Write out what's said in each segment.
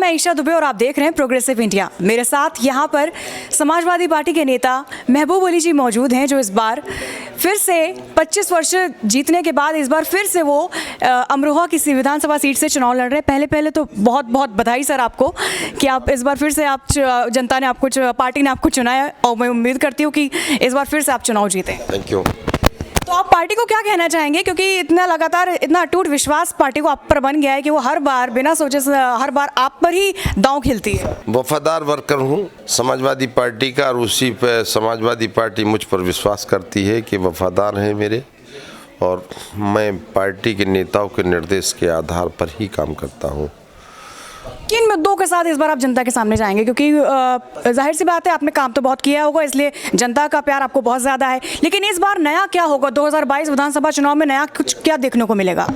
मैं ईशा दुबे और आप देख रहे हैं प्रोग्रेसिव इंडिया। मेरे साथ यहाँ पर समाजवादी पार्टी के नेता महबूब अली जी मौजूद हैं, जो इस बार फिर से 25 वर्ष जीतने के बाद इस बार फिर से वो अमरोहा की विधानसभा सीट से चुनाव लड़ रहे हैं। पहले तो बहुत बहुत बधाई सर आपको कि आप इस बार फिर से जनता ने आपको, पार्टी ने आपको चुना है और मैं उम्मीद करती हूँ कि इस बार फिर से आप चुनाव जीतें। Thank you. तो आप पार्टी को क्या कहना चाहेंगे, क्योंकि इतना लगातार इतना अटूट विश्वास पार्टी को आप पर बन गया है कि वो हर बार बिना सोचे हर बार आप पर ही दांव खेलती है। वफादार वर्कर हूँ समाजवादी पार्टी का और उसी पे समाजवादी पार्टी मुझ पर विश्वास करती है कि वफादार हैं मेरे, और मैं पार्टी के नेताओं के निर्देश के आधार पर ही काम करता हूँ। किन मुद्दों के साथ इस बार आप जनता के सामने जाएंगे, क्योंकि जाहिर सी बात है आपने काम तो बहुत किया होगा, इसलिए जनता का प्यार आपको बहुत ज़्यादा है, लेकिन इस बार नया क्या होगा? 2022 विधानसभा चुनाव में नया कुछ क्या देखने को मिलेगा?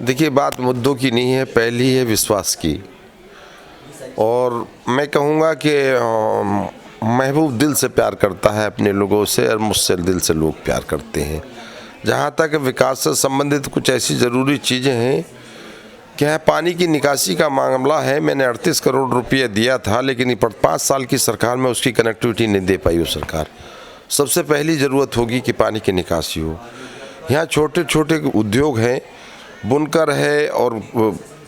देखिए, बात मुद्दों की नहीं है, पहली है विश्वास की। और मैं कहूँगा कि महबूब दिल से प्यार करता है अपने लोगों से, और मुझसे दिल से लोग प्यार करते हैं। जहाँ तक विकास से संबंधित कुछ ऐसी ज़रूरी चीज़ें हैं कि यहाँ पानी की निकासी का मामला है, मैंने 38 करोड़ रुपये दिया था, लेकिन 5 साल की सरकार में उसकी कनेक्टिविटी नहीं दे पाई वो सरकार। सबसे पहली ज़रूरत होगी कि पानी की निकासी हो। यहाँ छोटे छोटे उद्योग हैं, बुनकर है और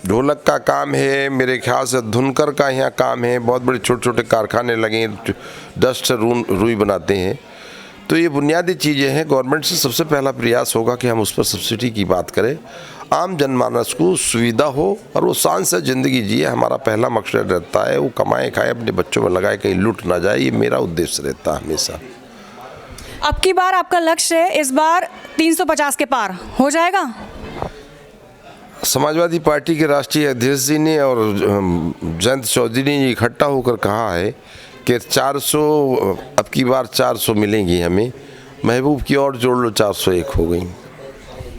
ढोलक का काम है, मेरे ख्याल से धुनकर का यहाँ काम है, बहुत बड़े छोटे छोटे कारखाने लगे हैं, डस्ट से रुई बनाते हैं। तो ये बुनियादी चीज़ें हैं। गवर्नमेंट से सबसे पहला प्रयास होगा कि हम उस पर सब्सिडी की बात करें, आम जनमानस को सुविधा हो और वो शान से ज़िंदगी जिए। हमारा पहला मकसद रहता है वो कमाए खाए, अपने बच्चों में लगाए, कहीं लूट ना जाए, ये मेरा उद्देश्य रहता है हमेशा। अब की बार आपका लक्ष्य है इस बार 350 के पार हो जाएगा? समाजवादी पार्टी के राष्ट्रीय अध्यक्ष जी ने और जयंत चौधरी ने इकट्ठा होकर कहा है कि 400, अब की बार 400 मिलेंगी हमें। महबूब की और जोड़ लो, 401 हो गई।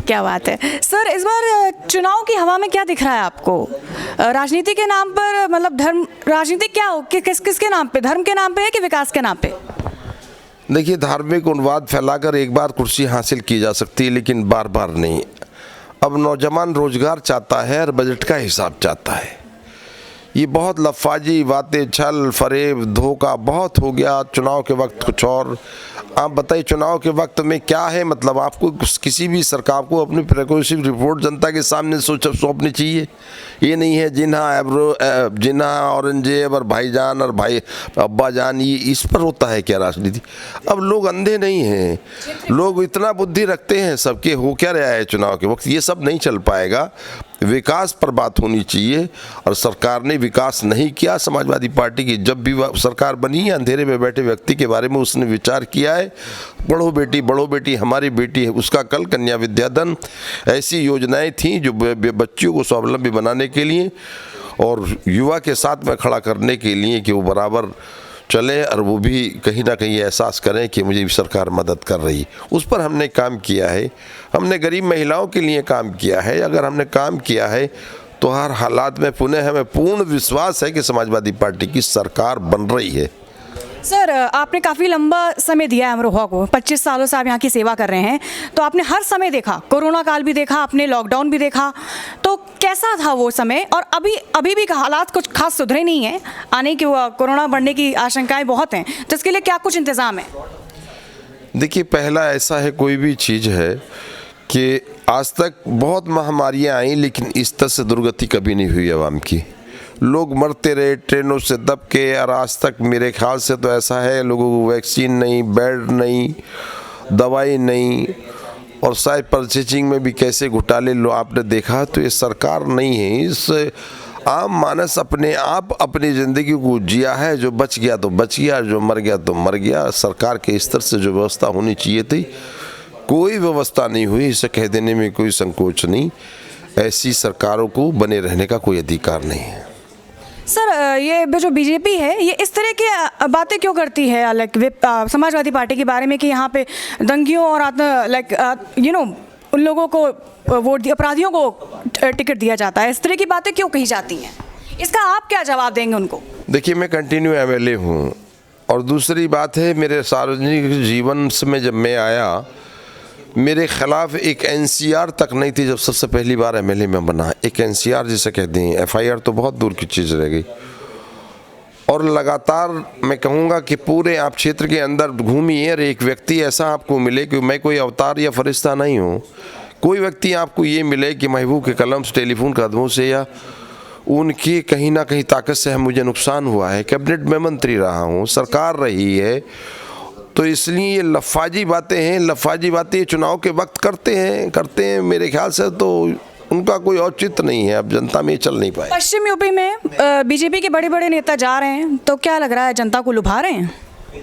क्या बात है सर। इस बार चुनाव की हवा में क्या दिख रहा है आपको? राजनीति के नाम पर, मतलब धर्म राजनीति क्या हो, किसके नाम पे? धर्म के नाम पे है कि विकास के नाम पे? देखिए, धार्मिक उन्माद फैलाकर एक बार कुर्सी हासिल की जा सकती है, लेकिन बार बार नहीं। अब नौजवान रोजगार चाहता है और बजट का हिसाब चाहता है। ये बहुत लफाजी बातें, छल फरेब धोखा बहुत हो गया। चुनाव के वक्त कुछ और, आप बताइए चुनाव के वक्त में क्या है? मतलब आपको किसी भी सरकार को अपनी प्रिकॉशन रिपोर्ट जनता के सामने सौंपनी चाहिए। ये नहीं है जिन्हा औरंगजेब और भाईजान और भाई अब्बा जान, ये इस पर होता है क्या राजनीति? अब लोग अंधे नहीं हैं, लोग इतना बुद्धि रखते हैं सबके। हो क्या रहा है चुनाव के वक्त? ये सब नहीं चल पाएगा। विकास पर बात होनी चाहिए, और सरकार ने विकास नहीं किया। समाजवादी पार्टी की जब भी सरकार बनी है, अंधेरे में बैठे व्यक्ति के बारे में उसने विचार किया है। पढ़ो बेटी हमारी बेटी है, उसका कल कन्या विद्याधन, ऐसी योजनाएं थीं जो बच्चियों को स्वावलंबी बनाने के लिए और युवा के साथ में खड़ा करने के लिए कि वो बराबर चले और वो भी कहीं ना कहीं एहसास करें कि मुझे सरकार मदद कर रही। उस पर हमने काम किया है। हमने गरीब महिलाओं के लिए काम किया है। अगर हमने काम किया है तो हर हालात में पुनः हमें पूर्ण विश्वास है कि समाजवादी पार्टी की सरकार बन रही है। सर, आपने काफ़ी लंबा समय दिया है अमरोहा को, 25 सालों से आप यहाँ की सेवा कर रहे हैं, तो आपने हर समय देखा, कोरोना काल भी देखा आपने, लॉकडाउन भी देखा, तो कैसा था वो समय? और अभी भी हालात कुछ खास सुधरे नहीं हैं, आने की कोरोना बढ़ने की आशंकाएं बहुत हैं, तो इसके लिए क्या कुछ इंतज़ाम है? देखिए, पहला ऐसा है, कोई भी चीज़ है कि आज तक बहुत महामारियाँ आई, लेकिन इस तरह से दुर्गति कभी नहीं हुई आवाम की। लोग मरते रहे ट्रेनों से दब के, और आज तक मेरे ख्याल से तो ऐसा है, लोगों को वैक्सीन नहीं, बेड नहीं, दवाई नहीं, और शायद परचेजिंग में भी कैसे घोटाले लो आपने देखा। तो ये सरकार नहीं है, इस आम मानस अपने आप अपनी ज़िंदगी को जिया है। जो बच गया तो बच गया, जो मर गया तो मर गया। सरकार के स्तर से जो व्यवस्था होनी चाहिए थी, कोई व्यवस्था नहीं हुई। इसे कह देने में कोई संकोच नहीं। ऐसी सरकारों को बने रहने का कोई अधिकार नहीं है। सर, ये जो बीजेपी है, ये इस तरह की बातें क्यों करती है लाइक समाजवादी पार्टी के बारे में कि यहाँ पे दंगियों और उन लोगों को वोट, अपराधियों को टिकट दिया जाता है? इस तरह की बातें क्यों कही जाती हैं? इसका आप क्या जवाब देंगे उनको? देखिए, मैं कंटिन्यू एमएलए हूँ, और दूसरी बात है, मेरे सार्वजनिक जीवन में जब मैं आया मेरे खिलाफ एक एनसीआर तक नहीं थी जब सबसे पहली बार एमएलए में बना। एक एनसीआर जिसे कहते हैं, एफआईआर तो बहुत दूर की चीज़ रह गई। और लगातार मैं कहूँगा कि पूरे आप क्षेत्र के अंदर घूमिए और एक व्यक्ति ऐसा आपको मिले कि मैं कोई अवतार या फरिश्ता नहीं हूँ, कोई व्यक्ति आपको ये मिले कि महबूब के कलम से, टेलीफोन कदमों से या उनकी कहीं ना कहीं ताकत से मुझे नुकसान हुआ है। कैबिनेट में मंत्री रहा हूँ, सरकार रही है, तो इसलिए ये लफाजी बातें हैं। लफाजी बातें चुनाव के वक्त करते हैं मेरे ख्याल से तो उनका कोई औचित्य नहीं है। अब जनता में चल नहीं पाए। पश्चिम यूपी में बीजेपी के बड़े बड़े नेता जा रहे हैं, तो क्या लग रहा है जनता को लुभा रहे हैं?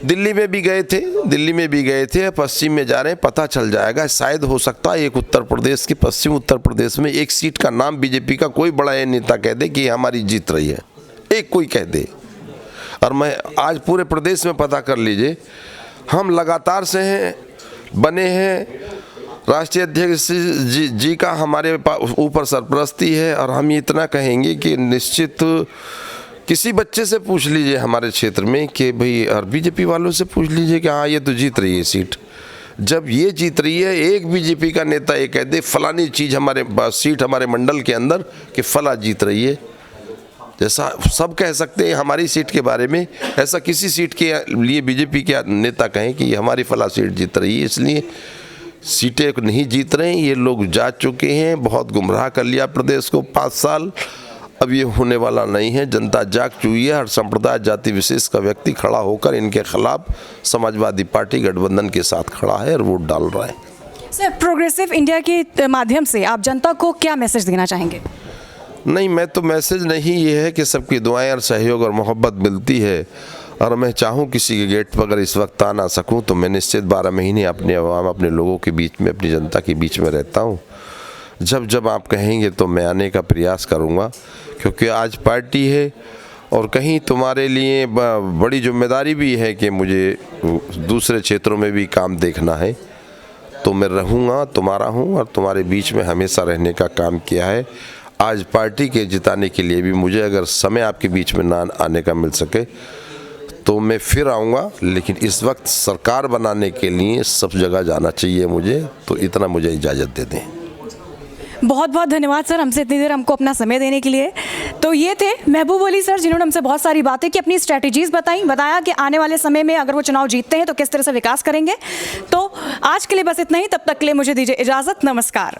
दिल्ली में भी गए थे, पश्चिम में जा रहे हैं, पता चल जाएगा। शायद हो सकता है एक उत्तर प्रदेश की, पश्चिम उत्तर प्रदेश में एक सीट का नाम बीजेपी का कोई बड़ा नेता कह दे कि हमारी जीत रही है, एक कोई कह दे। और मैं आज पूरे प्रदेश में पता कर लीजिए, हम लगातार से हैं, बने हैं। राष्ट्रीय अध्यक्ष जी का हमारे ऊपर सरपरस्ती है। और हम इतना कहेंगे कि निश्चित किसी बच्चे से पूछ लीजिए हमारे क्षेत्र में कि भाई, और बीजेपी वालों से पूछ लीजिए कि हाँ ये तो जीत रही है सीट। जब ये जीत रही है, एक बीजेपी का नेता ये कह दे फलानी चीज़ हमारे सीट हमारे मंडल के अंदर कि फला जीत रही है, जैसा सब कह सकते हैं हमारी सीट के बारे में, ऐसा किसी सीट के लिए बीजेपी के नेता कहें कि हमारी फला सीट जीत रही है। इसलिए सीटें नहीं जीत रहे हैं, ये लोग जा चुके हैं, बहुत गुमराह कर लिया प्रदेश को 5 साल। अब ये होने वाला नहीं है, जनता जाग चुकी है। हर संप्रदाय जाति विशेष का व्यक्ति खड़ा होकर इनके खिलाफ समाजवादी पार्टी गठबंधन के साथ खड़ा है और वोट डाल रहा है। सर, प्रोग्रेसिव इंडिया के माध्यम से आप जनता को क्या मैसेज देना चाहेंगे? नहीं, मैं तो मैसेज नहीं, ये है कि सबकी दुआएं और सहयोग और मोहब्बत मिलती है। और मैं चाहूँ किसी के गेट पर अगर इस वक्त आ ना सकूँ तो मैं निश्चित 12 महीने अपने आवाम, अपने लोगों के बीच में, अपनी जनता के बीच में रहता हूँ। जब आप कहेंगे तो मैं आने का प्रयास करूँगा, क्योंकि आज पार्टी है और कहीं तुम्हारे लिए बड़ी जिम्मेदारी भी है कि मुझे दूसरे क्षेत्रों में भी काम देखना है। तो मैं रहूँगा, तुम्हारा हूँ और तुम्हारे बीच में हमेशा रहने का काम किया है। आज पार्टी के जिताने के लिए भी मुझे अगर समय आपके बीच में ना आने का मिल सके तो मैं फिर आऊँगा, लेकिन इस वक्त सरकार बनाने के लिए सब जगह जाना चाहिए मुझे, तो इतना मुझे इजाज़त दे दें। बहुत बहुत धन्यवाद सर, हमसे इतनी देर हमको अपना समय देने के लिए। तो ये थे महबूब अली सर, जिन्होंने हमसे बहुत सारी बातें की, अपनी स्ट्रैटेजीज बताया कि आने वाले समय में अगर वो चुनाव जीतते हैं तो किस तरह से विकास करेंगे। तो आज के लिए बस इतना ही, तब तक के लिए मुझे दीजिए इजाज़त, नमस्कार।